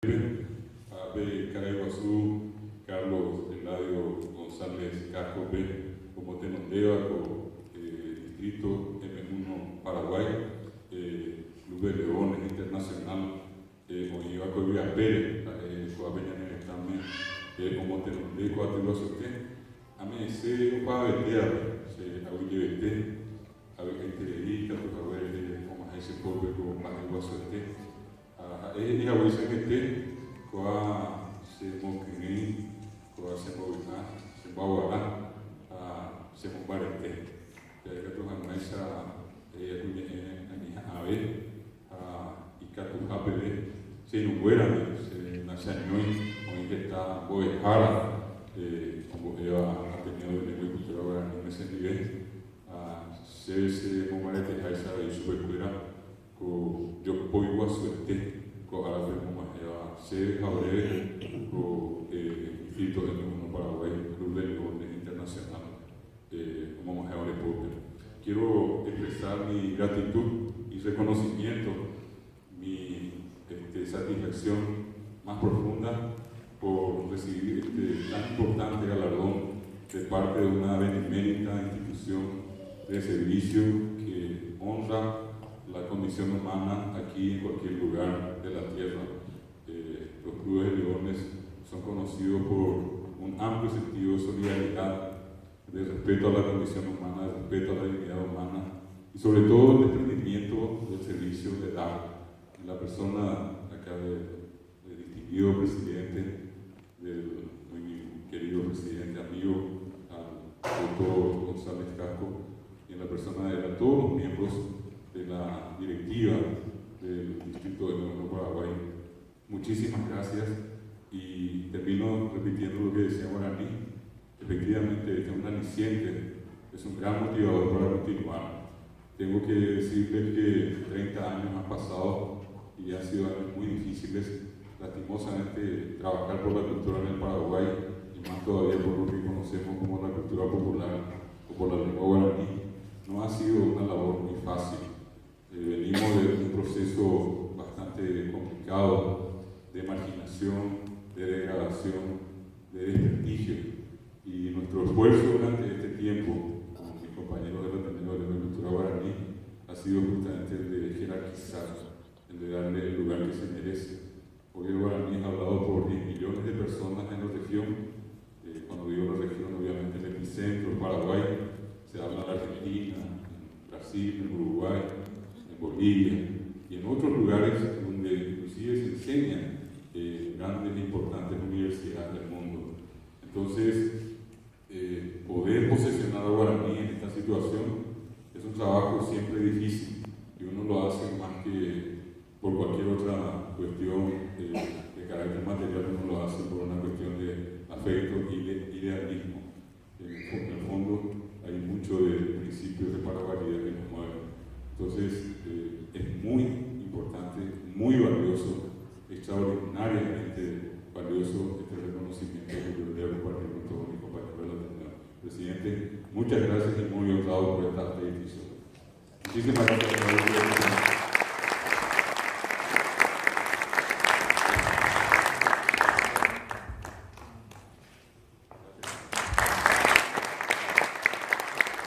Abe Caraiguazú, Carlos Eladio González Casco B, como Tenondeva, Distrito M1 Paraguay, Club de Leones Internacional, Oñiva Coivia Pérez, Coabeña en el examen, como Tenondeva, Coatiluazote, Amese, Coabetea, Aguillevete, Aguilleterita, como ese pobre, como Coatiluazote. E a Wisa que tem com a Semoquini, com a Semovina, Semauará, a Semobarete. Que tu Hanmaisa, a minha ave, a Icatu Rapele, se não guerra, se na Sanhoi, onde está Boejara, como eu a tenido de lengua cultural guarani nesse nível, a se Momarete Raisa e Supercuera, com Yopoiguaçuete. Con a se abre con Distrito de M1 Paraguay, Club de Leones Internacional, como Major Poker. Quiero expresar mi gratitud y reconocimiento, mi satisfacción más profunda por recibir este tan importante galardón de parte de una benemérita institución de servicio que honra la condición humana aquí en cualquier lugar de la tierra. Los clubes de leones son conocidos por un amplio sentido de solidaridad, de respeto a la condición humana, de respeto a la dignidad humana y sobre todo el desprendimiento del servicio de dar. La persona acá del distinguido presidente, del muy querido presidente, amigo, al doctor González Casco, y en la persona de todos los miembros de la directiva del Distrito de M1 Paraguay. Muchísimas gracias y termino repitiendo lo que decía Guaraní. Efectivamente, este es un aliciente, es un gran motivador para continuar. Tengo que decirles que 30 años han pasado y han sido años muy difíciles. Lastimosamente, trabajar por la cultura en el Paraguay y más todavía por lo que conocemos como la cultura popular o por la lengua guaraní, no ha sido una labor muy fácil. Venimos de un proceso bastante complicado de marginación, de degradación, de desprestigio, y nuestro esfuerzo durante este tiempo con mis compañeros de la Ateneo de la Cultura Guaraní ha sido justamente el de jerarquizar, el de darle el lugar que se merece. Hoy el guaraní es hablado por 10 millones de personas en la región. Cuando digo la región, obviamente el epicentro, Paraguay, se habla en Argentina, en Brasil, en Uruguay, Bolivia y en otros lugares donde inclusive se enseñan grandes e importantes universidades del mundo. Entonces, poder posesionar a guaraní en esta situación es un trabajo siempre difícil y uno lo hace más que por cualquier otra cuestión de carácter material, uno lo hace por una cuestión de afecto y de idealismo. En el fondo hay mucho de principios de paraguaridad que nos mueven. Entonces, es muy importante, muy valioso, extraordinariamente valioso este reconocimiento que yo le hago compartir con todos mis compañeros de la Ateneo. Presidente, muchas gracias y muy honrado por esta edición. Muchísimas gracias.